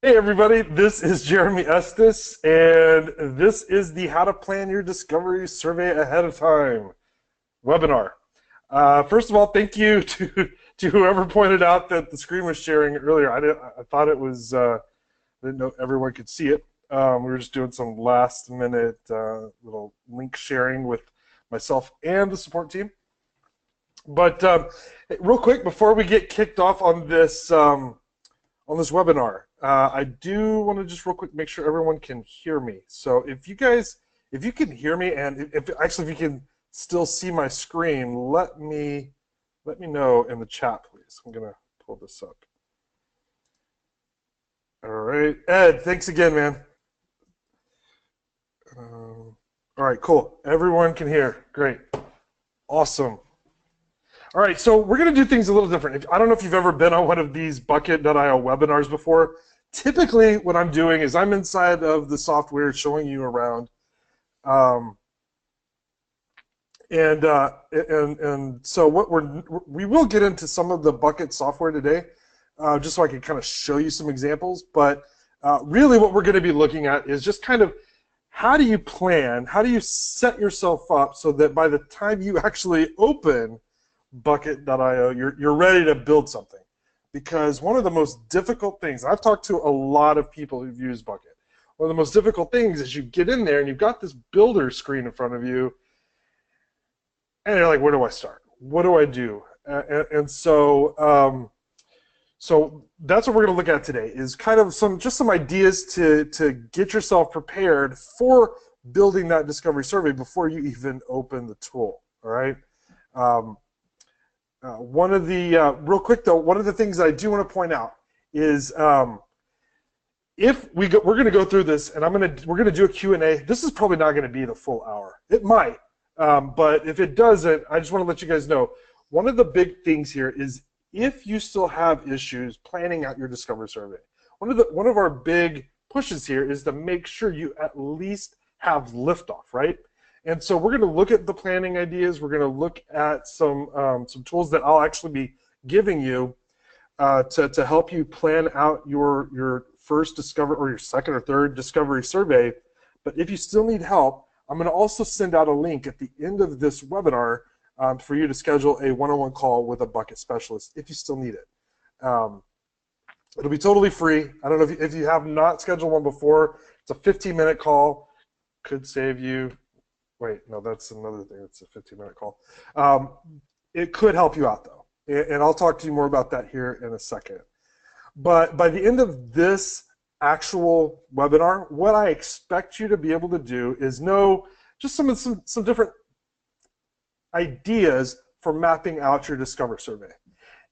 Hey everybody, this is Jeremy Estes, and this is the How to Plan Your Discovery Survey Ahead of Time webinar. First of all, thank you to whoever pointed out that the screen was sharing earlier. I thought it was, I didn't know everyone could see it. We were just doing some last minute little link sharing with myself and the support team. But real quick, before we get kicked off on this webinar. I do want to just real quick make sure everyone can hear me. So if you can hear me, and if you can still see my screen, let me know in the chat, please. I'm gonna pull this up. All right, Ed, thanks again, man. All right, cool. Everyone can hear. Great, awesome. All right, so we're going to do things a little different. I don't know if you've ever been on one of these bucket.io webinars before. Typically, what I'm doing is I'm inside of the software showing you around. Um, and so we will get into some of the bucket software today, just so I can kind of show you some examples. But really what we're going to be looking at is just kind of how do you plan, how do you set yourself up so that by the time you actually open bucket.io, you're ready to build something. Because one of the most difficult things, I've talked to a lot of people who've used Bucket, one of the most difficult things is you get in there and you've got this builder screen in front of you, and you're like, where do I start? What do I do? So that's what we're going to look at today, is kind of some ideas to get yourself prepared for building that discovery survey before you even open the tool. All right. One of the real quick though, one of the things I do want to point out is if we're going to go through this, and we're going to do a Q&A. This is probably not going to be the full hour. It might, but if it doesn't, I just want to let you guys know. One of the big things here is if you still have issues planning out your discovery survey. One of our big pushes here is to make sure you at least have liftoff, right? And so we're going to look at the planning ideas. We're going to look at some tools that I'll actually be giving you to help you plan out your first discovery or your second or third discovery survey. But if you still need help, I'm going to also send out a link at the end of this webinar for you to schedule a one-on-one call with a bucket specialist if you still need it. It'll be totally free. I don't know if you have not scheduled one before. It's a 15-minute call. Could save you. Wait, no, that's another thing. It's a 15-minute call. It could help you out, though. And I'll talk to you more about that here in a second. But by the end of this actual webinar, what I expect you to be able to do is know just some different ideas for mapping out your Discover survey.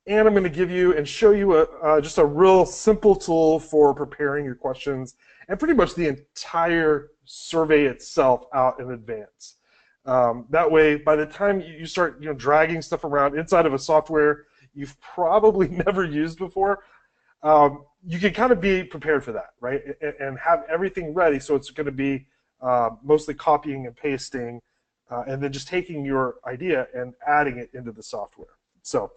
And I'm going to give you and show you just a real simple tool for preparing your questions and pretty much the entire survey itself out in advance. That way, by the time you start dragging stuff around inside of a software you've probably never used before, you can kind of be prepared for that, right? And have everything ready, so it's going to be mostly copying and pasting, and then just taking your idea and adding it into the software. So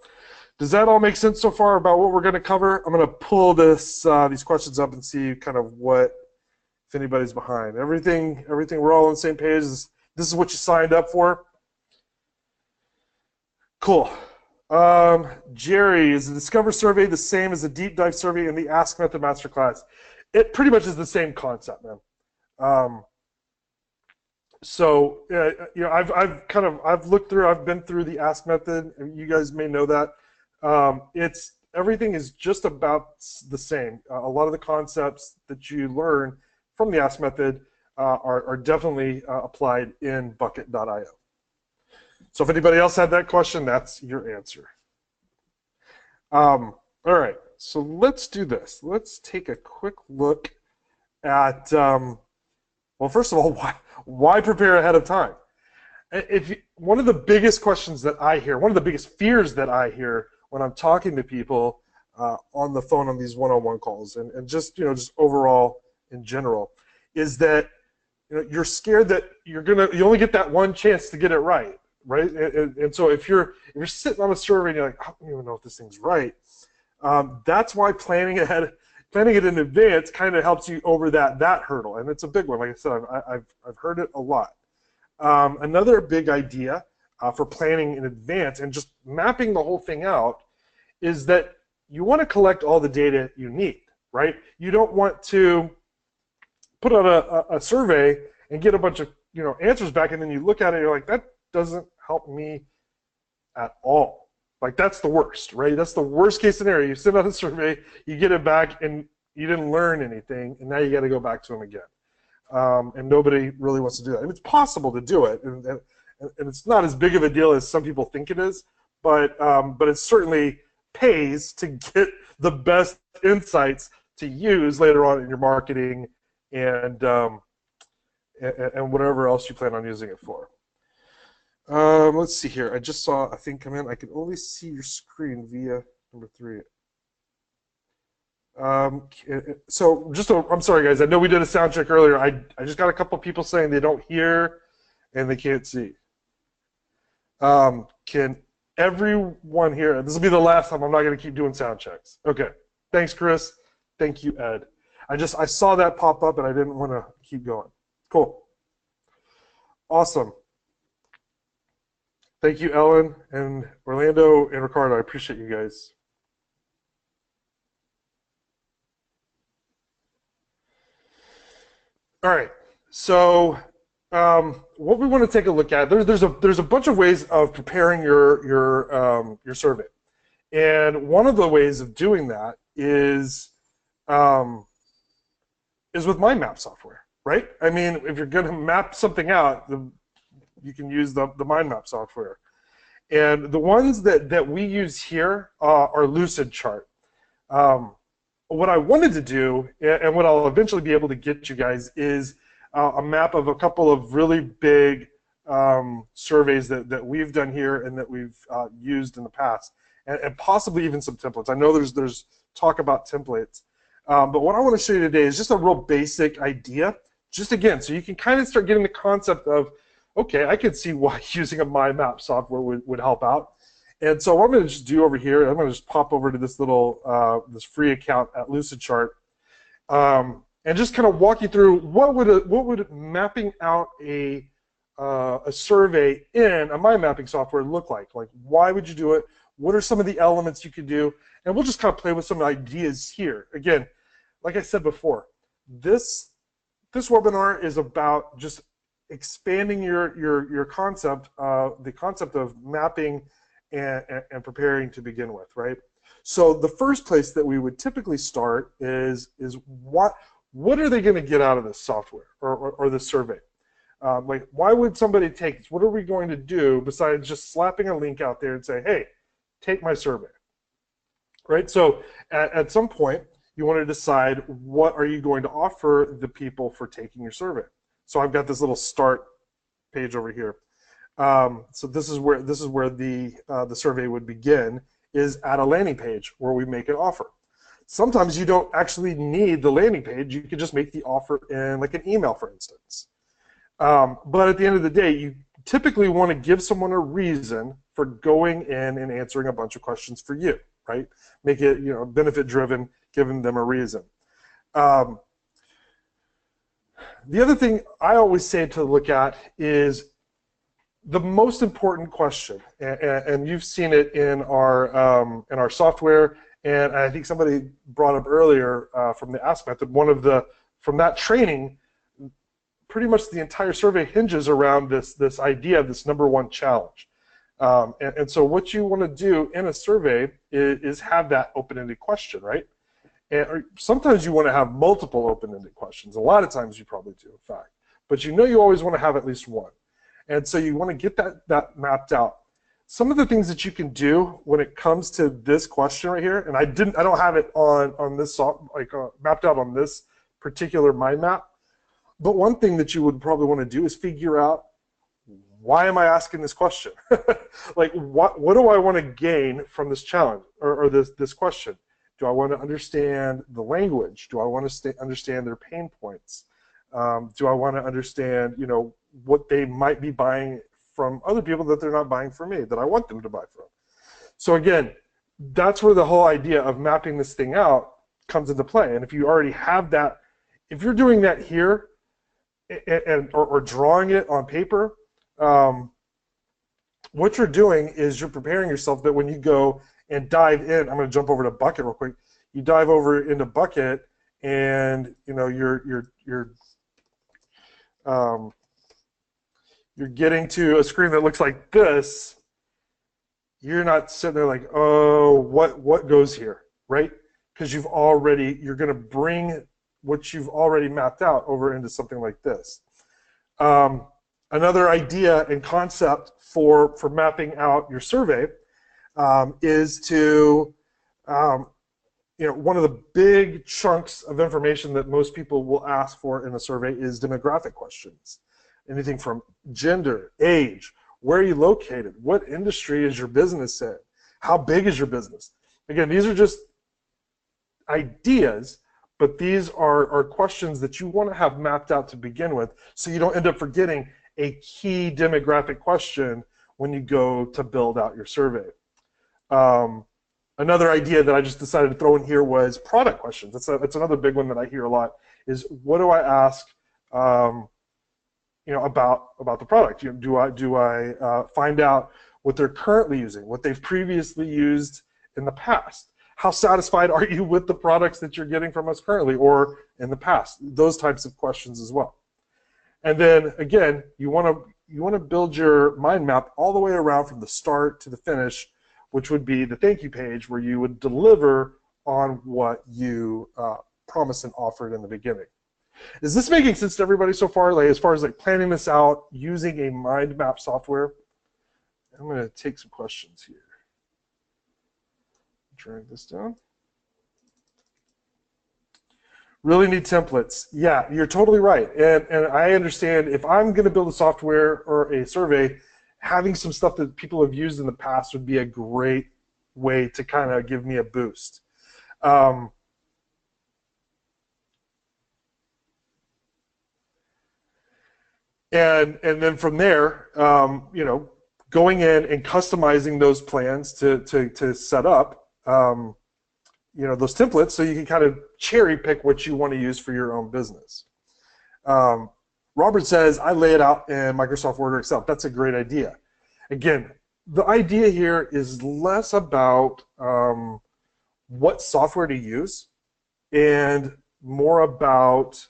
does that all make sense so far about what we're going to cover? I'm going to pull these questions up and see kind of if anybody's behind. Everything, we're all on the same page. This is what you signed up for? Cool. Jerry, is the Discover survey the same as the deep dive survey in the Ask Method Masterclass? It pretty much is the same concept, man. So I've looked through, I've been through the Ask Method, and you guys may know that. Everything is just about the same. A lot of the concepts that you learn from the Ask Method are definitely applied in bucket.io. So if anybody else had that question, that's your answer. All right, so let's do this. Let's take a quick look at, well, first of all, why prepare ahead of time? One of the biggest questions that I hear, one of the biggest fears that I hear when I'm talking to people on the phone on these one-on-one calls, and just overall in general, is that you're scared that you only get that one chance to get it right, right? And so if you're sitting on a survey and you're like, I don't even know if this thing's right, that's why planning ahead planning it in advance kind of helps you over that hurdle, and it's a big one. Like I said, I've heard it a lot. Another big idea for planning in advance and just mapping the whole thing out is that you want to collect all the data you need, right? You don't want to put out a survey and get a bunch of answers back, and then you look at it and you're like, that doesn't help me at all. Like, that's the worst, right? That's the worst case scenario. You send out a survey, you get it back, and you didn't learn anything, and now you got to go back to them again. And nobody really wants to do that. And it's possible to do it, and it's not as big of a deal as some people think it is, but it certainly pays to get the best insights to use later on in your marketing and whatever else you plan on using it for. Let's see here. I just saw a thing come in. I can only see your screen via number 3. So I'm sorry, guys. I know we did a sound check earlier. I just got a couple people saying they don't hear and they can't see. Can everyone hear? This will be the last time. I'm not going to keep doing sound checks. Okay. Thanks, Chris. Thank you, Ed. I saw that pop up and I didn't want to keep going. Cool. Awesome. Thank you, Ellen and Orlando and Ricardo. I appreciate you guys. All right. So what we want to take a look at, there's a bunch of ways of preparing your survey, and one of the ways of doing that is with MyMap software, right? I mean, if you're going to map something out, you can use the MyMap software. And the ones that we use here are Lucid Chart. What I wanted to do, and what I'll eventually be able to get you guys, is a map of a couple of really big surveys that we've done here and that we've used in the past, and possibly even some templates. I know there's talk about templates, but what I want to show you today is just a real basic idea, just again, so you can kind of start getting the concept of, okay, I could see why using a MyMap software would help out. And so what I'm going to just do over here, I'm going to just pop over to this little this free account at Lucid Chart, and just kind of walk you through what would mapping out a survey in a mind mapping software look like. Like, why would you do it? What are some of the elements you could do? And we'll just kind of play with some ideas here. Again, like I said before, this webinar is about just expanding your concept, the concept of mapping and preparing to begin with, right? So the first place that we would typically start is what are they going to get out of this software or this survey? Like, why would somebody take this? What are we going to do besides just slapping a link out there and say, hey, take my survey, right? So at some point, you want to decide what are you going to offer the people for taking your survey. So I've got this little start page over here. So this is where the survey would begin, is at a landing page where we make an offer. Sometimes you don't actually need the landing page. You can just make the offer in like an email, for instance. But at the end of the day, you typically want to give someone a reason for going in and answering a bunch of questions for you, right? Make it, benefit driven, giving them a reason. The other thing I always say to look at is the most important question, and you've seen it in our software, and I think somebody brought up earlier from the Ask Method, from that training, pretty much the entire survey hinges around this idea of this #1 challenge. And so what you want to do in a survey is have that open-ended question, right? And sometimes you want to have multiple open-ended questions. A lot of times you probably do, in fact. But you always want to have at least one. And so you want to get that mapped out. Some of the things that you can do when it comes to this question right here, and I don't have it on this mapped out on this particular mind map. But one thing that you would probably want to do is figure out, why am I asking this question? Like, what do I want to gain from this challenge or this question? Do I want to understand the language? Do I want to understand their pain points? Do I want to understand, what they might be buying from other people that they're not buying from me, that I want them to buy from? So again, that's where the whole idea of mapping this thing out comes into play. And if you already have that, if you're doing that here or drawing it on paper, what you're doing is you're preparing yourself that when you go and dive in, I'm going to jump over to Bucket real quick. You dive over into Bucket, and you're getting to a screen that looks like this. You're not sitting there like, oh, what goes here, right? Because you're going to bring what you've already mapped out over into something like this. Another idea and concept for mapping out your survey is to, one of the big chunks of information that most people will ask for in a survey is demographic questions. Anything from gender, age, where are you located, what industry is your business in, how big is your business. Again, these are just ideas, but these are questions that you want to have mapped out to begin with, so you don't end up forgetting a key demographic question when you go to build out your survey. Another idea that I just decided to throw in here was product questions. That's another big one that I hear a lot, is what do I ask about the product? Do I find out what they're currently using, what they've previously used in the past? How satisfied are you with the products that you're getting from us currently or in the past? Those types of questions as well. And then again, you want to build your mind map all the way around from the start to the finish, which would be the thank you page, where you would deliver on what you promised and offered in the beginning. Is this making sense to everybody so far? Like, as far as like planning this out using a mind map software? I'm going to take some questions here. Drag this down. Really need templates. Yeah, you're totally right. And I understand if I'm going to build a software or a survey, having some stuff that people have used in the past would be a great way to kind of give me a boost. And then from there, going in and customizing those plans to set up, those templates, so you can kind of cherry pick what you want to use for your own business. Robert says, I lay it out in Microsoft Word or Excel. That's a great idea. Again, the idea here is less about what software to use and more about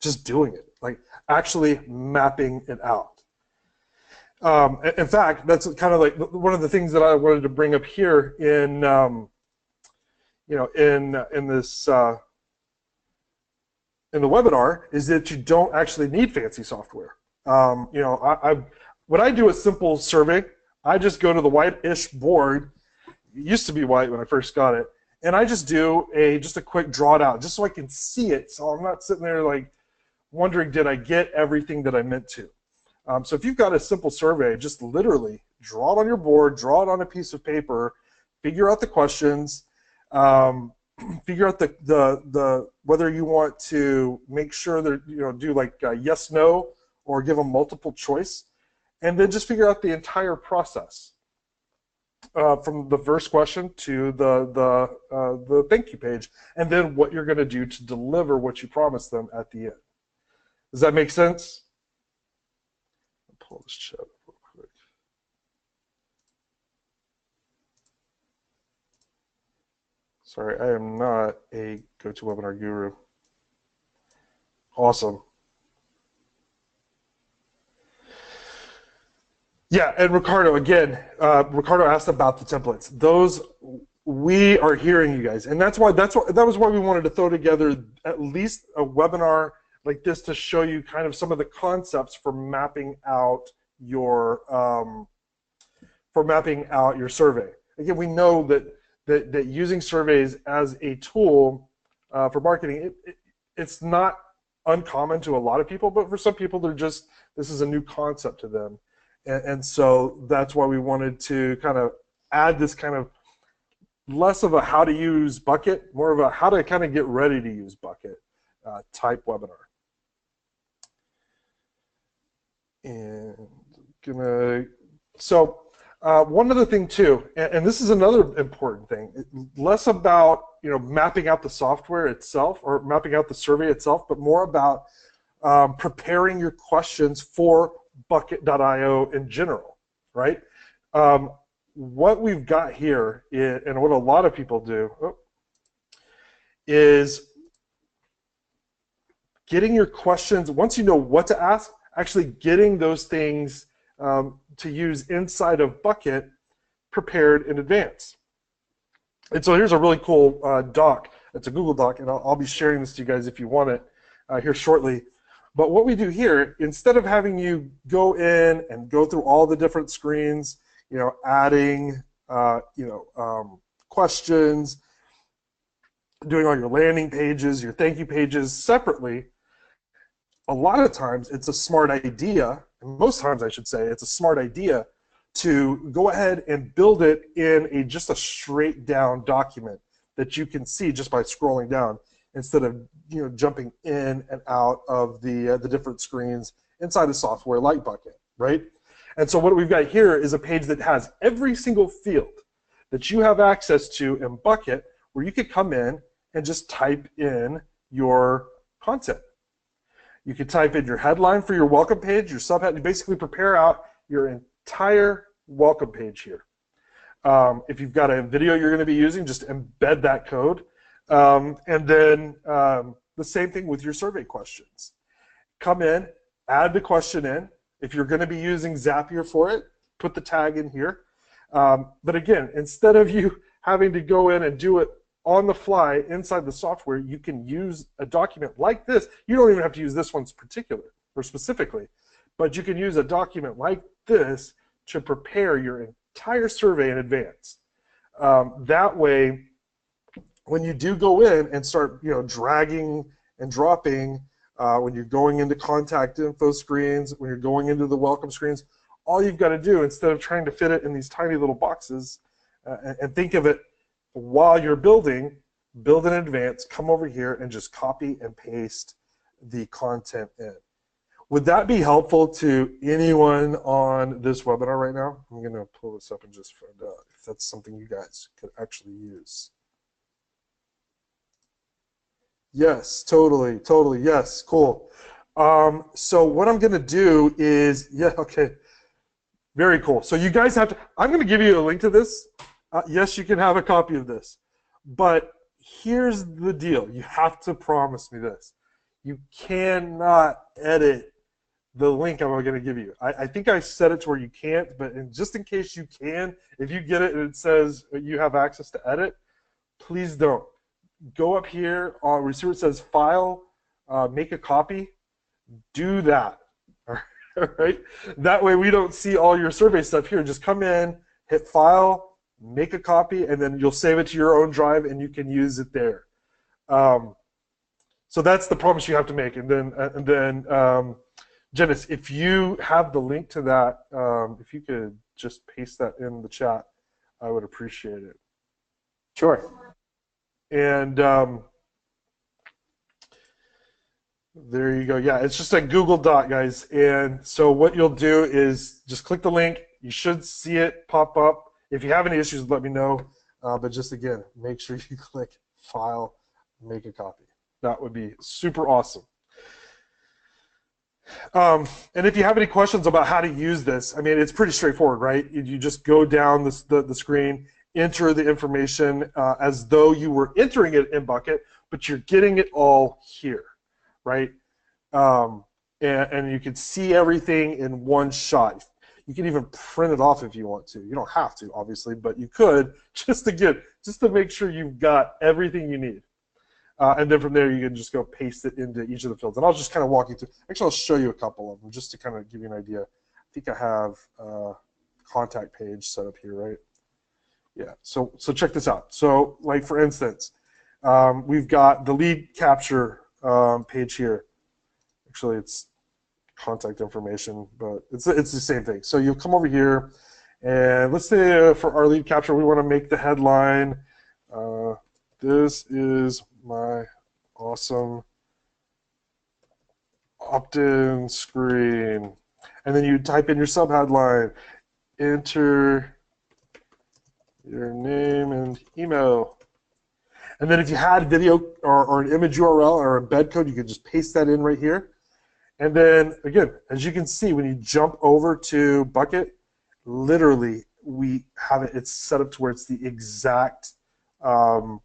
just doing it, like actually mapping it out. In fact, that's kind of like one of the things that I wanted to bring up here in in this in the webinar, is that you don't actually need fancy software. When I do a simple survey, I just go to the white-ish board. It used to be white when I first got it, and I just do just a quick draw down, just so I can see it, so I'm not sitting there like wondering, did I get everything that I meant to? So if you've got a simple survey, just literally draw it on your board, draw it on a piece of paper, figure out the questions, figure out the whether you want to make sure that do like yes, no, or give them multiple choice, and then just figure out the entire process from the first question to the thank you page, and then what you're going to do to deliver what you promised them at the end. Does that make sense? I'll pull this chat up real quick. Sorry, I am not a GoToWebinar guru. Awesome. Yeah, and Ricardo, again, Ricardo asked about the templates. Those, we are hearing you guys, and that was why we wanted to throw together at least a webinar like this to show you kind of some of the concepts for mapping out your survey. Again, we know that using surveys as a tool for marketing, it's not uncommon to a lot of people, but for some people, this is a new concept to them. And so that's why we wanted to kind of add this kind of less of a how to use Bucket, more of a how to kind of get ready to use Bucket type webinar. And so One other thing too, and this is another important thing, less about mapping out the software itself or mapping out the survey itself, but more about preparing your questions for bucket.io in general, right? What we've got here, and what a lot of people do, is getting your questions, once you know what to ask, actually getting those things to use inside of Bucket prepared in advance. And so here's a really cool doc. It's a Google Doc, and I'll be sharing this to you guys if you want it here shortly. But what we do here, instead of having you go in and go through all the different screens, adding, questions, doing all your landing pages, your thank you pages separately, a lot of times it's a smart idea, and most times I should say it's a smart idea to go ahead and build it in just a straight down document that you can see just by scrolling down, instead of jumping in and out of the different screens inside a software like Bucket, right? And so what we've got here is a page that has every single field that you have access to in Bucket, where you could come in and just type in your content. You could type in your headline for your welcome page, your subhead. You basically prepare out your entire welcome page here. If you've got a video you're going to be using, just embed that code. And then the same thing with your survey questions. Come in, add the question in. If you're going to be using Zapier for it, put the tag in here. But again, instead of you having to go in and do it on the fly inside the software, you can use a document like this. You don't even have to use this one particular or specifically, but you can use a document like this to prepare your entire survey in advance. That way, when you do go in and start dragging and dropping, when you're going into contact info screens, when you're going into the welcome screens, all you've got to do, instead of trying to fit it in these tiny little boxes, and think of it while you're building, build in advance, come over here and just copy and paste the content in. Would that be helpful to anyone on this webinar right now? I'm going to pull this up and just find out if that's something you guys could actually use. Yes, totally, yes, cool. So what I'm going to do is, okay, very cool. So you guys have to, I'm going to give you a link to this. Yes, you can have a copy of this, but here's the deal. You have to promise me this. You cannot edit the link I'm going to give you. I think I set it to where you can't, but just in case you can, if you get it and it says you have access to edit, please don't. Go up here on where it says File, make a copy. Do that. All right? That way we don't see all your survey stuff here. Just come in, hit File, make a copy, and then you'll save it to your own drive and you can use it there. So that's the promise you have to make. And then Janice, if you have the link to that, if you could just paste that in the chat, I would appreciate it. Sure. And there you go. Yeah, it's just a Google Doc, guys. And so what you'll do is just click the link. You should see it pop up. If you have any issues, let me know. But just again, make sure you click File, make a copy. That would be super awesome. And if you have any questions about how to use this, I mean, it's pretty straightforward, right? You just go down the screen, enter the information as though you were entering it in Bucket, but you're getting it all here, right? And you can see everything in one shot. You can even print it off if you want to. You don't have to, obviously, but you could just to make sure you've got everything you need. And then from there, you can just go paste it into each of the fields. And I'll just kind of walk you through. Actually, I'll show you a couple of them just to kind of give you an idea. I think I have a contact page set up here, right? Yeah, so check this out. So like for instance, we've got the lead capture page here. Actually, it's contact information, but it's the same thing. So you'll come over here, and let's say for our lead capture, we want to make the headline, this is my awesome opt-in screen. And then you type in your subheadline, enter your name and email. And then if you had video or an image URL or a embed code, you could just paste that in right here. And then, again, as you can see, when you jump over to Bucket, literally, we have it's set up to where it's the exact, in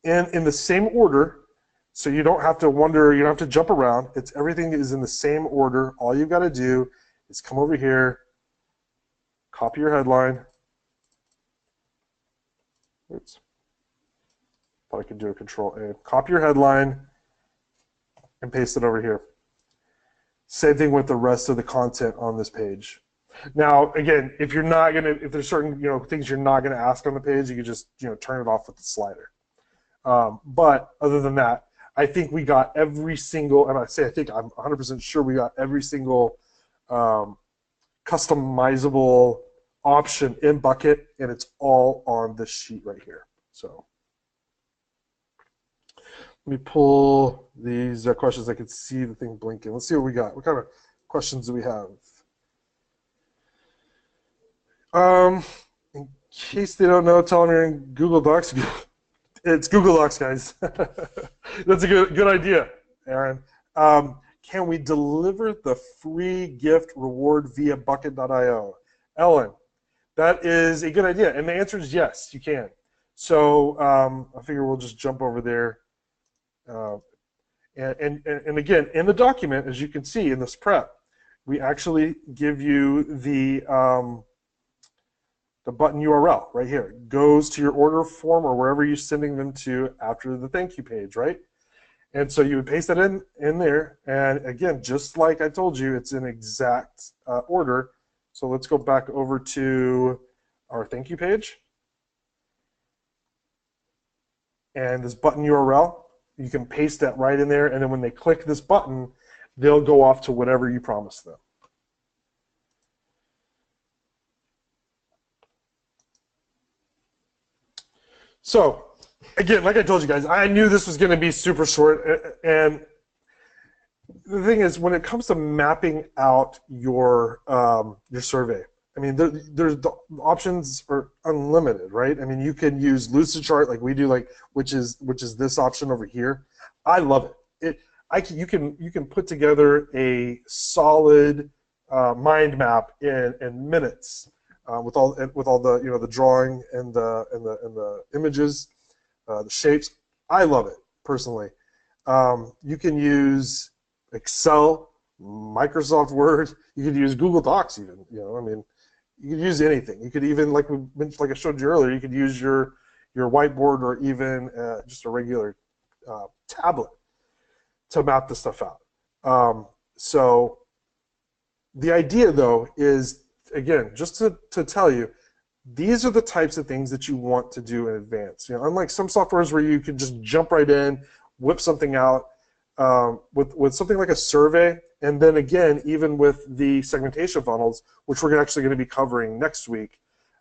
the same order, so you don't have to wonder, you don't have to jump around. Everything is in the same order. All you've got to do is come over here, copy your headline. Oops. Thought I could do a Control A. Copy your headline and paste it over here. Same thing with the rest of the content on this page. Now, again, if there's certain things you're not gonna ask on the page, you can just turn it off with the slider. But other than that, I think we got every single, and I think I'm 100% sure we got every single customizable option in Bucket, and it's all on this sheet right here. So let me pull these questions. I can see the thing blinking. Let's see what we got. What kind of questions do we have? In case they don't know, tell them you're in Google Docs. It's Google Docs, guys. That's a good idea, Aaron. Can we deliver the free gift reward via bucket.io? Ellen, that is a good idea, and the answer is yes, you can. So I figure we'll just jump over there. And again, in the document, as you can see in this prep, we actually give you the button URL right here. It goes to your order form or wherever you're sending them to after the thank you page, right? And so you would paste that in there, and again, just like I told you, it's in exact order. So let's go back over to our thank you page. And this button URL, you can paste that right in there, and then when they click this button, they'll go off to whatever you promised them. So, again, like I told you guys, I knew this was going to be super short, and the thing is, when it comes to mapping out your survey, I mean, the options are unlimited, right? I mean, you can use Lucidchart like we do, which is this option over here. I love it. You can put together a solid mind map in minutes with all the the drawing and the images, the shapes. I love it personally. You can use Excel, Microsoft Word. You could use Google Docs even. I mean, you could use anything. You could even, like I showed you earlier, you could use your whiteboard or even just a regular tablet to map this stuff out. So the idea, though, is, again, just to tell you, these are the types of things that you want to do in advance. Unlike some softwares where you can just jump right in, whip something out, with something like a survey, and then again, even with the segmentation funnels, which we're actually going to be covering next week,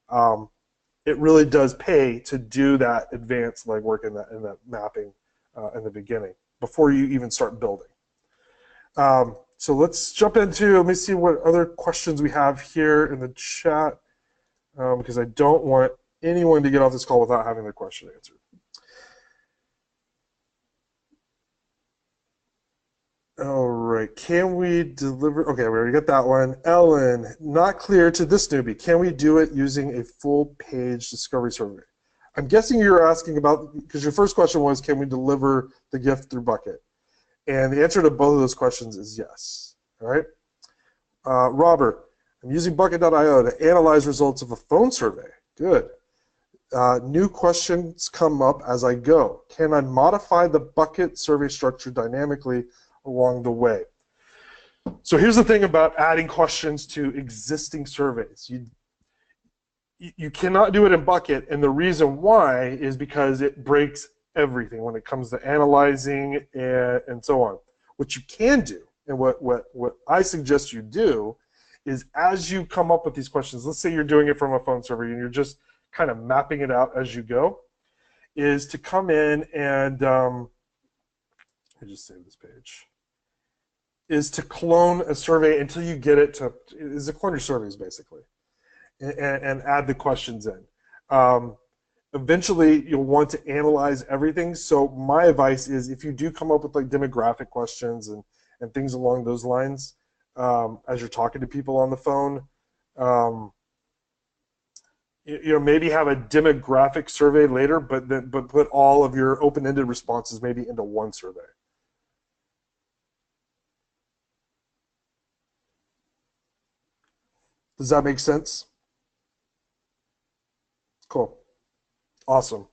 it really does pay to do that advanced legwork in that mapping in the beginning before you even start building. So let's jump into, let me see what other questions we have here in the chat, because I don't want anyone to get off this call without having their question answered. All right, can we deliver? Okay, we already got that one. Ellen, not clear to this newbie. Can we do it using a full-page discovery survey? I'm guessing you're asking about, because your first question was, can we deliver the gift through Bucket? And the answer to both of those questions is yes. All right. Robert, I'm using bucket.io to analyze results of a phone survey. Good. New questions come up as I go. Can I modify the Bucket survey structure dynamically along the way? So here's the thing about adding questions to existing surveys. You cannot do it in Bucket, and the reason why is because it breaks everything when it comes to analyzing and so on. What you can do, and what I suggest you do, is as you come up with these questions, let's say you're doing it from a phone survey and you're just kind of mapping it out as you go, is to come in and let me just save this page. is to clone a survey until you get it to clone your surveys basically, and add the questions in. Eventually, you'll want to analyze everything. So my advice is, if you do come up with like demographic questions and things along those lines, as you're talking to people on the phone, maybe have a demographic survey later, but put all of your open-ended responses maybe into one survey. Does that make sense? Cool. Awesome.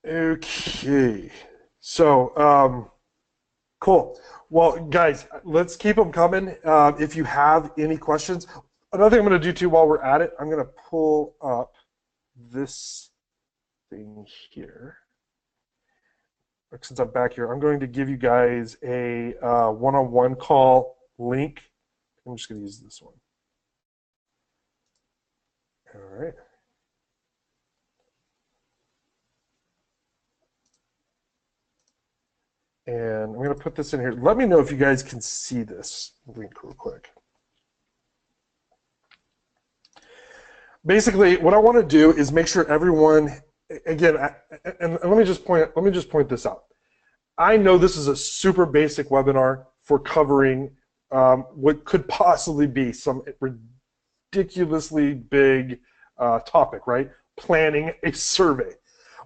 Okay. So, cool. Well, guys, let's keep them coming. If you have any questions, another thing I'm going to do too while we're at it, I'm going to pull up this thing here. Since I'm back here, I'm going to give you guys a one-on-one call link. I'm just going to use this one. All right. And I'm going to put this in here. Let me know if you guys can see this link real quick. Basically, what I want to do is make sure everyone, again, and let me just point this out. I know this is a super basic webinar for covering what could possibly be some ridiculously big topic, right? Planning a survey.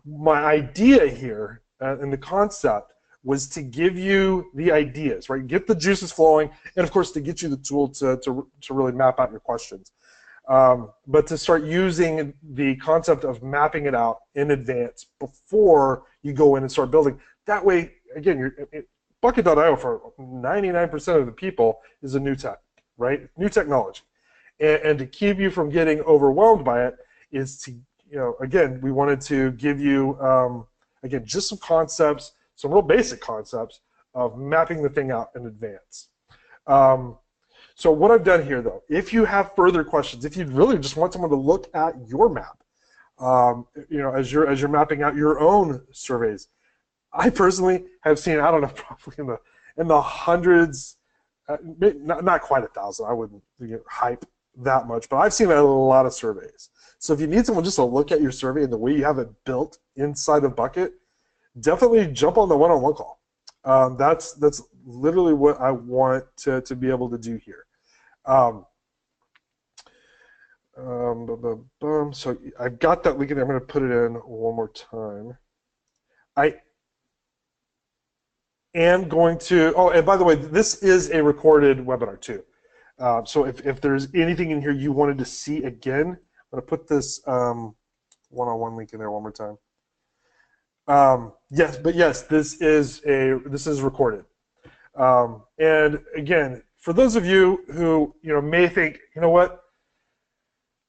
My idea here and the concept was to give you the ideas, right? Get the juices flowing, and of course to get you the tool to really map out your questions. But to start using the concept of mapping it out in advance before you go in and start building. That way, again, bucket.io for 99% of the people is a new tech, right? New technology. And to keep you from getting overwhelmed by it is to, again, we wanted to give you, again, just some concepts, some real basic concepts of mapping the thing out in advance. So what I've done here, though, if you have further questions, if you really just want someone to look at your map, as you're mapping out your own surveys, I personally have seen, I don't know, probably in the hundreds, not quite 1,000. I wouldn't hype that much, but I've seen a lot of surveys. So if you need someone just to look at your survey and the way you have it built inside of Bucket, definitely jump on the one-on-one call. That's literally what I want to be able to do here. So I've got that link in there. I'm going to put it in one more time. I am going to, oh, and by the way, this is a recorded webinar too. So if there's anything in here you wanted to see again, I'm going to put this one-on-one link in there one more time. Yes, this is recorded. And again, for those of you who may think, you know what,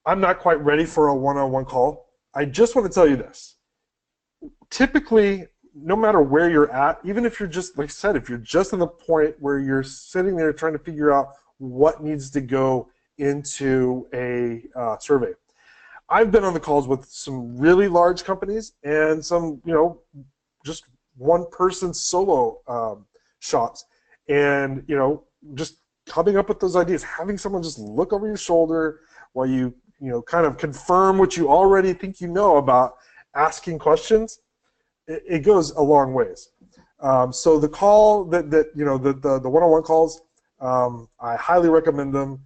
I'm not quite ready for a one-on-one call, I just want to tell you this. Typically, no matter where you're at, even if you're just, like I said, if you're just in the point where you're sitting there trying to figure out what needs to go into a survey. I've been on the calls with some really large companies and some, just one-person solo shops, and just coming up with those ideas, having someone just look over your shoulder while you kind of confirm what you already think you know about asking questions. It goes a long ways. So the call the one-on-one calls, I highly recommend them.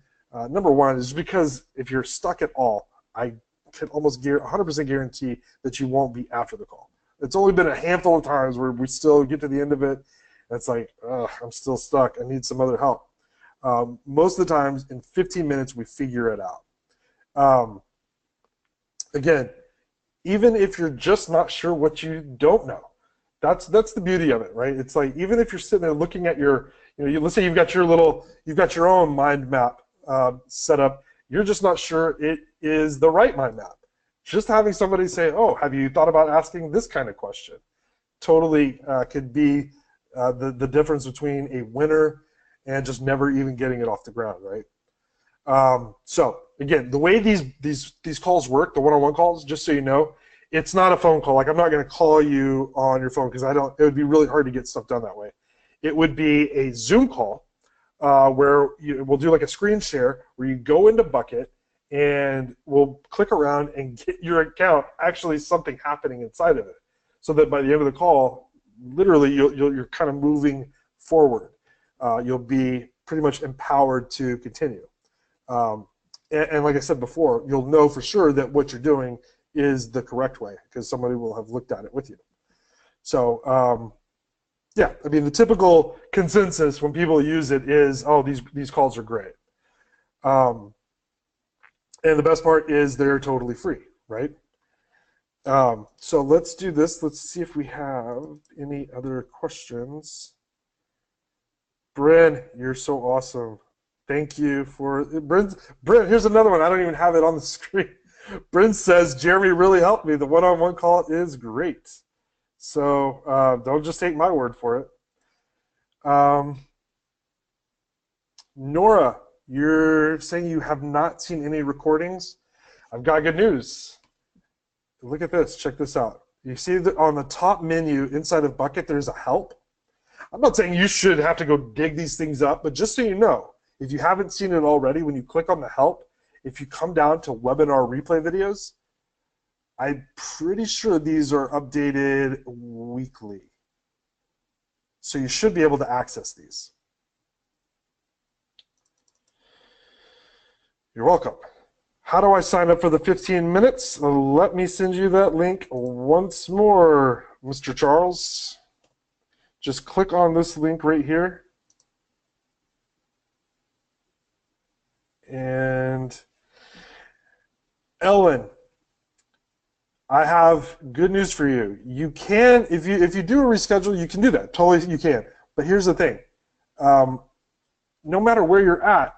Number one is because if you're stuck at all, I can almost 100% guarantee that you won't be after the call. It's only been a handful of times where we still get to the end of it, and it's like, I'm still stuck. I need some other help. Most of the times, in 15 minutes, we figure it out. Again, even if you're just not sure what you don't know, that's the beauty of it, right? It's like, even if you're sitting there looking at your, let's say you've got your own mind map set up, you're just not sure it is the right mind map. Just having somebody say, oh, have you thought about asking this kind of question? Totally could be the difference between a winner and just never even getting it off the ground, right? So again, the way these calls work, the one-on-one calls, just so you know, it's not a phone call. Like, I'm not going to call you on your phone because it would be really hard to get stuff done that way. it would be a Zoom call where we'll do like a screen share where you go into Bucket and we'll click around and get your account actually something happening inside of it, so that by the end of the call, literally you're kind of moving forward. You'll be pretty much empowered to continue. And like I said before, you'll know for sure that what you're doing is the correct way because somebody will have looked at it with you. So yeah, I mean the typical consensus when people use it is, oh, these calls are great. And the best part is they're totally free, right? So let's do this. Let's see if we have any other questions. Bryn, you're so awesome. Thank you for Bryn. Here's another one. I don't even have it on the screen. Bryn says, Jeremy really helped me. The one-on-one call is great. So don't just take my word for it. Nora, you're saying you have not seen any recordings. I've got good news. Look at this. Check this out. You see that on the top menu inside of Bucket, there's a help. I'm not saying you should have to go dig these things up, but just so you know, if you haven't seen it already, when you click on the help, if you come down to webinar replay videos, I'm pretty sure these are updated weekly. So you should be able to access these. You're welcome. How do I sign up for the 15 minutes? Let me send you that link once more, Mr. Charles. Just click on this link right here. And Ellen, I have good news for you. You can, if you do a reschedule, you can do that. Totally, you can. But here's the thing. No matter where you're at,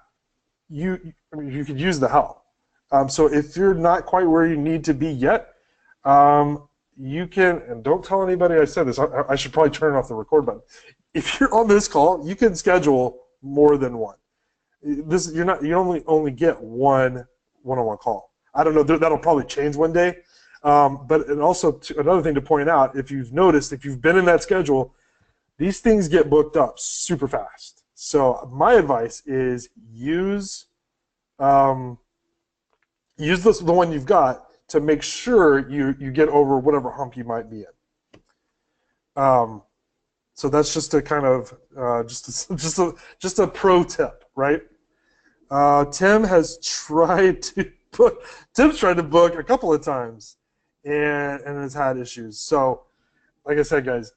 you could use the help. So if you're not quite where you need to be yet, you can, and don't tell anybody I said this. I should probably turn off the record button. If you're on this call, you can schedule more than one. You only get one one-on-one call. I don't know. That'll probably change one day. But and also another thing to point out, if you've noticed, if you've been in that schedule, these things get booked up super fast. So my advice is use the one you've got to make sure you get over whatever hump you might be in. So that's just a kind of just a pro tip, right? Tim has tried to book. Tim's tried to book a couple of times, and has had issues. So, like I said, guys,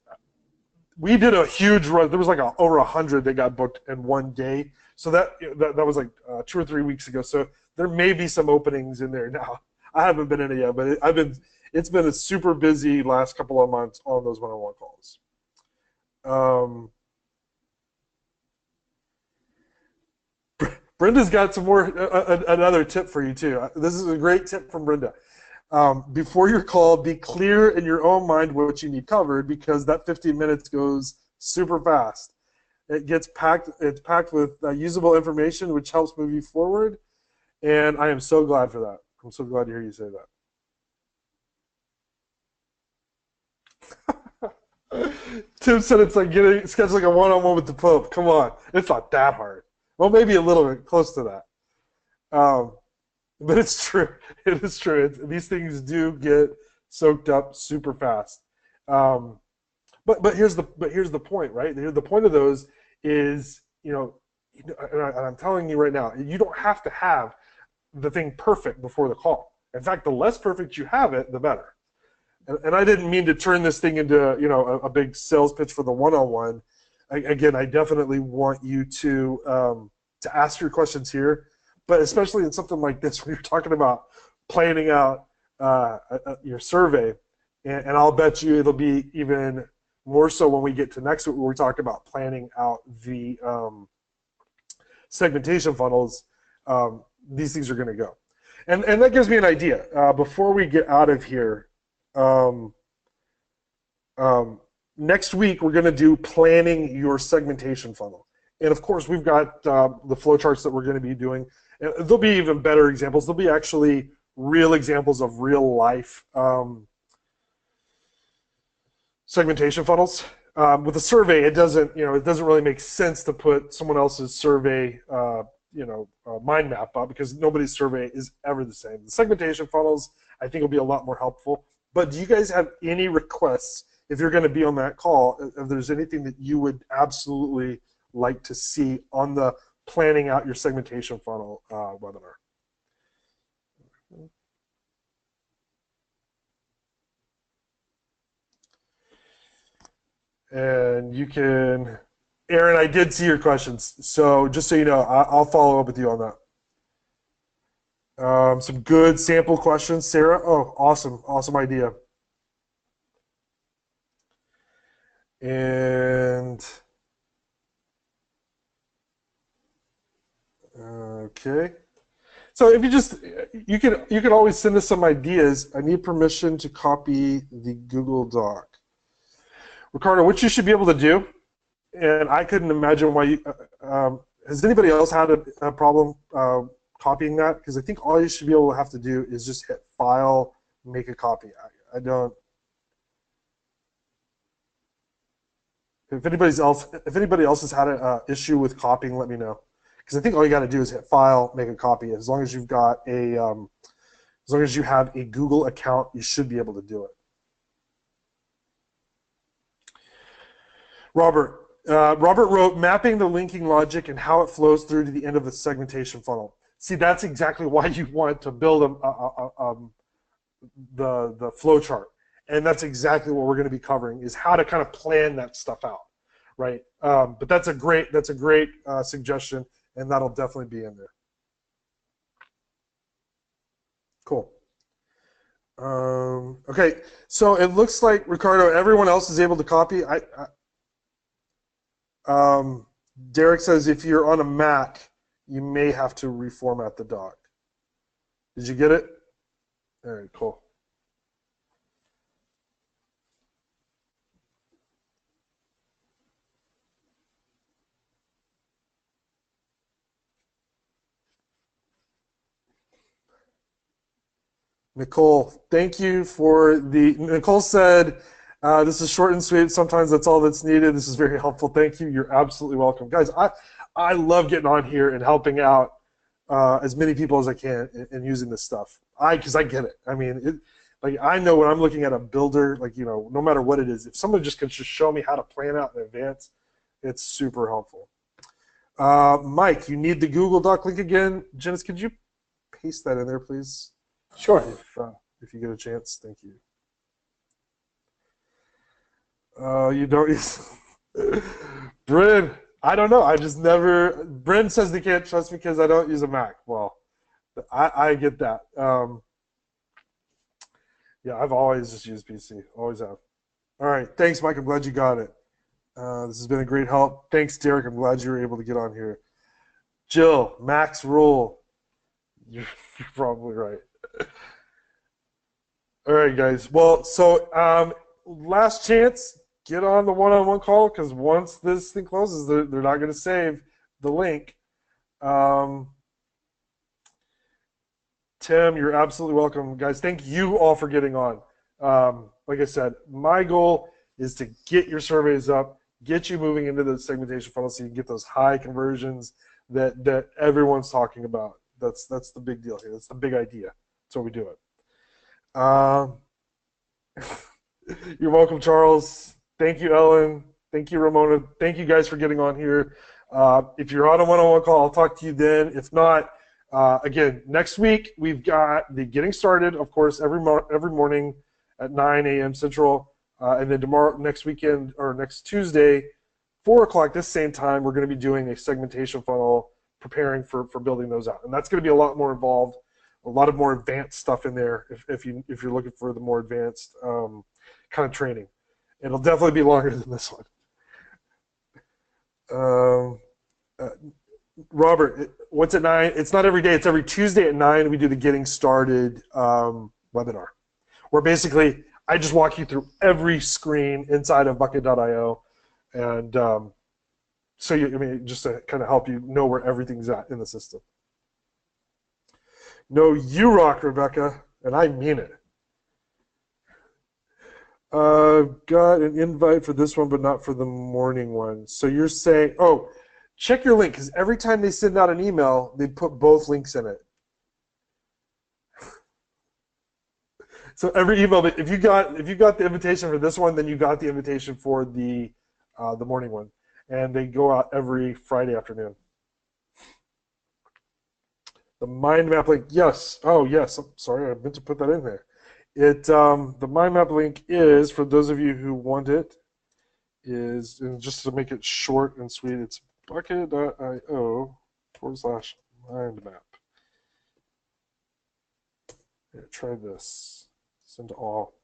we did a huge run. There was like over 100 that got booked in one day. So that was like 2 or 3 weeks ago. So there may be some openings in there now. I haven't been in it yet, but it's been a super busy last couple of months on those one-on-one calls. Brenda's got some more another tip for you too. This is a great tip from Brenda. Before your call, be clear in your own mind what you need covered, because that 15 minutes goes super fast. It gets packed. It's packed with usable information, which helps move you forward. And I am so glad for that. I'm so glad to hear you say that. Tim said it's like scheduling a one-on-one with the Pope. Come on, it's not that hard. Well, maybe a little bit close to that. But it's true. It is true. These things do get soaked up super fast. But here's the point, right? The point of those is, and I'm telling you right now, you don't have to have the thing perfect before the call. In fact, the less perfect you have it, the better. And I didn't mean to turn this thing into a big sales pitch for the one-on-one. Again, I definitely want you to ask your questions here, but especially in something like this when you're talking about planning out your survey, and I'll bet you it'll be even more so when we get to next week, where we talk about planning out the segmentation funnels. These things are going to go, and that gives me an idea. Before we get out of here, next week we're going to do planning your segmentation funnel, and of course we've got the flowcharts that we're going to be doing. And there'll be even better examples. There'll be actually real examples of real life segmentation funnels. with a survey, it doesn't really make sense to put someone else's survey mind map up because nobody's survey is ever the same. The segmentation funnels, I think, will be a lot more helpful. But do you guys have any requests if you're going to be on that call? If there's anything that you would absolutely like to see on the planning out your segmentation funnel webinar? And you can, Aaron, I did see your questions. So just so you know, I'll follow up with you on that. Some good sample questions, Sarah. Oh, awesome idea. And okay. So if you can always send us some ideas. I need permission to copy the Google Doc. Ricardo, what you should be able to do, and I couldn't imagine why you, has anybody else had a problem copying that? Because I think all you should be able to have to do is just hit File, make a copy. I don't. If anybody else has had an issue with copying, let me know. Because I think all you got to do is hit File, make a copy. As long as you've got a, as long as you have a Google account, you should be able to do it. Robert wrote, mapping the linking logic and how it flows through to the end of the segmentation funnel. See, that's exactly why you want to build the flow chart. And that's exactly what we're going to be covering, is how to kind of plan that stuff out, right? But that's a great suggestion, and that'll definitely be in there. Cool. Okay, so it looks like, Ricardo, everyone else is able to copy. Derek says if you're on a Mac, you may have to reformat the doc. Did you get it? All right, cool. Nicole, thank you for Nicole said, this is short and sweet. Sometimes that's all that's needed. This is very helpful. Thank you. You're absolutely welcome. Guys, I love getting on here and helping out as many people as I can and using this stuff. Because I get it. I mean, like I know when I'm looking at a builder, like, no matter what it is, if someone just can just show me how to plan out in advance, it's super helpful. Mike, you need the Google Doc link again. Janice, could you paste that in there, please? Sure. If you get a chance, thank you. You don't. Bryn, I don't know. I just never. Bryn says they can't trust me because I don't use a Mac. Well, I get that. Yeah, I've always just used PC. Always have. All right. Thanks, Mike. I'm glad you got it. This has been a great help. Thanks, Derek. I'm glad you were able to get on here. Jill, Mac's rule. You're probably right. All right, guys. Well, so last chance, get on the one-on-one call because once this thing closes, they're not going to save the link. Tim, you're absolutely welcome, guys. Thank you all for getting on. Like I said, my goal is to get your surveys up, get you moving into the segmentation funnel so you can get those high conversions that everyone's talking about. That's the big deal here. That's the big idea. That's what we do it. You're welcome, Charles. Thank you, Ellen. Thank you, Ramona. Thank you guys for getting on here. If you're on a one-on-one call, I'll talk to you then. If not, again, next week we've got the getting started, of course, every morning at 9 a.m. Central, and then next weekend or next Tuesday, 4 o'clock this same time, we're going to be doing a segmentation funnel, preparing for building those out, and that's going to be a lot more involved. A lot of more advanced stuff in there if you're looking for the more advanced kind of training. It'll definitely be longer than this one. Robert, what's at 9? It's not every day. It's every Tuesday at 9 we do the Getting Started webinar, where basically I just walk you through every screen inside of bucket.io, and just to kind of help you know where everything's at in the system. No, you rock, Rebecca, and I mean it. Got an invite for this one, but not for the morning one. So you're saying, oh, check your link, because every time they send out an email, they put both links in it. So every email, if you got the invitation for this one, then you got the invitation for the morning one, and they go out every Friday afternoon. The mind map link, yes. Oh, yes. I'm sorry, I meant to put that in there. The mind map link is, for those of you who want it, is, and just to make it short and sweet, it's bucket.io/mind map. Here, try this. Send to all.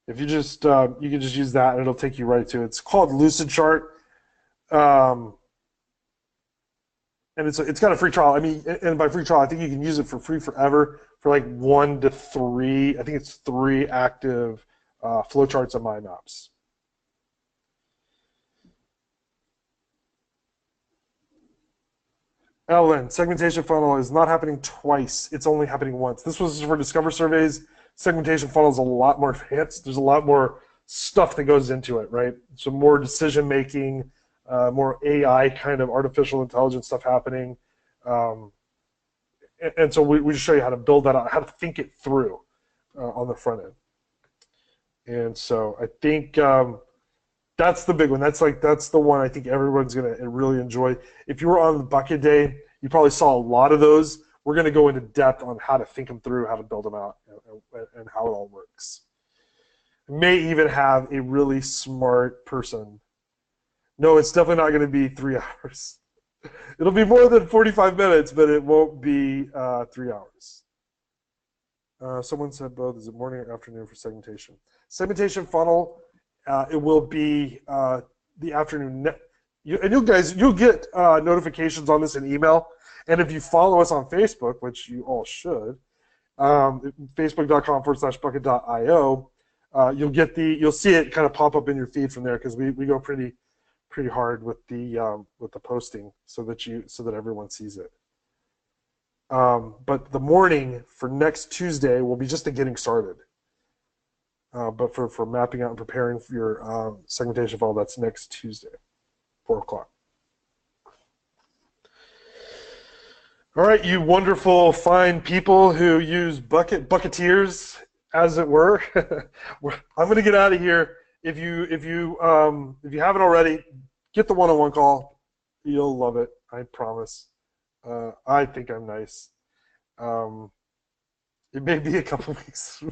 If you just you can just use that, and it'll take you right to it. It's called Lucid Chart. And it's got a free trial. I mean, and by free trial, I think you can use it for free forever for like 1 to 3. I think it's 3 active flowcharts of MyMaps. Ellen, segmentation funnel is not happening twice. It's only happening once. This was for Discover surveys. Segmentation funnel is a lot more advanced. There's a lot more stuff that goes into it, right? So more decision making, more AI kind of artificial intelligence stuff happening. And so we just show you how to build that out, how to think it through on the front end. And so I think that's the big one. That's the one I think everyone's going to really enjoy. If you were on the bucket day, you probably saw a lot of those. We're going to go into depth on how to think them through, how to build them out, and how it all works. May even have a really smart person. No, it's definitely not going to be 3 hours. It'll be more than 45 minutes, but it won't be 3 hours. Someone said both. Is it morning or afternoon for segmentation? Segmentation funnel, it will be the afternoon. And you'll get notifications on this in email. And if you follow us on Facebook, which you all should, facebook.com/bucket.io, you'll see it kind of pop up in your feed from there, because we go pretty hard with the posting so that everyone sees it. But the morning for next Tuesday will be just the getting started. But for mapping out and preparing for your segmentation file, that's next Tuesday, 4 o'clock. All right, you wonderful, fine people who use bucketeers, as it were. I'm going to get out of here. If you haven't already, get the one-on-one call. You'll love it, I promise. I think I'm nice. It may be a couple weeks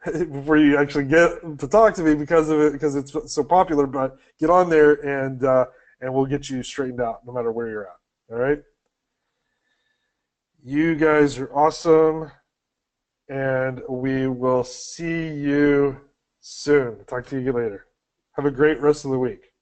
before you actually get to talk to me because of it, because it's so popular. But get on there, and we'll get you straightened out, no matter where you're at. All right. You guys are awesome, and we will see you soon. Talk to you later. Have a great rest of the week.